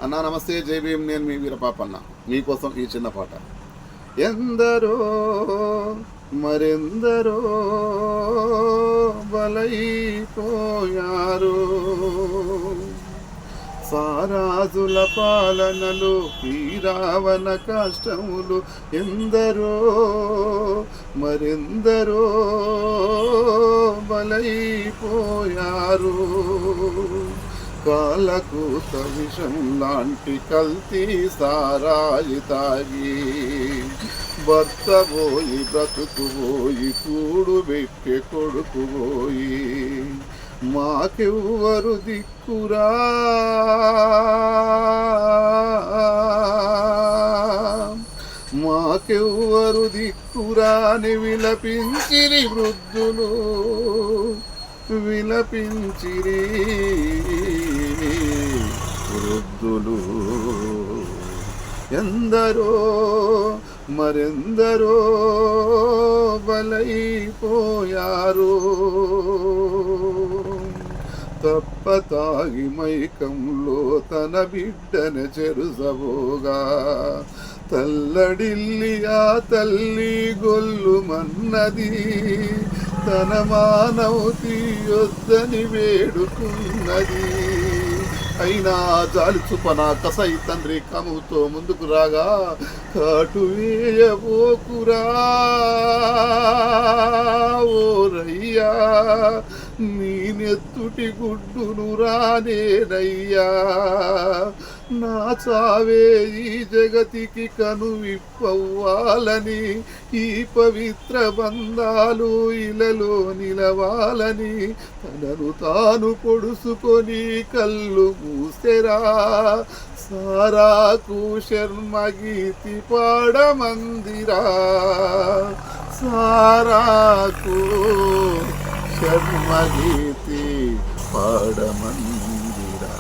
అన్నా నమస్తే, జై భీమ్. నేను మీ వీరపాపన్న. మీకోసం ఈ చిన్న పాట. ఎందరో మరెందరో బలైపోయారు, సారాజుల పాలనలు ఈ రావణ కష్టములు. ఎందరో మరెందరో బలైపోయారు, కాలకూత విషం లాంటి కల్తీ సారాయి తాగి భర్త పోయి బ్రతుకు పోయి కూడు పెట్టే కొడుకు పోయి మాకెవ్వరు దిక్కురా, మాకెవ్వరు దిక్కురా అని విలపించిరి వృద్ధులు, విలపించిరి వృద్ధులు. ఎందరో మరెందరో బలైపోయారు, తప్పతాగి మైకంలో తన బిడ్డను చెరుసబోగా తల్లడిల్లి ఆ తల్లి గొల్లుమన్నది, తన మానవతి యొద్దని వేడుకున్నది. అయినా జాలి చూపన కసై తండ్రి కముతో ముందుకు రాగా కాటు వేయబోకురా ఓరయ్యా, నీ నెత్తుటి గుడ్డును రానేనయ్యా, నా చావే ఈ జగతికి కనువిప్పవ్వాలని, ఈ పవిత్ర బంధాలు ఇలలో నిలవాలని తనను తాను పొడుసుకొని కళ్ళు మూసెరా. సారాకు శర్మ గీతి పాడమందిరా, సారాకు శర్మ గీతి పాడమందిరా.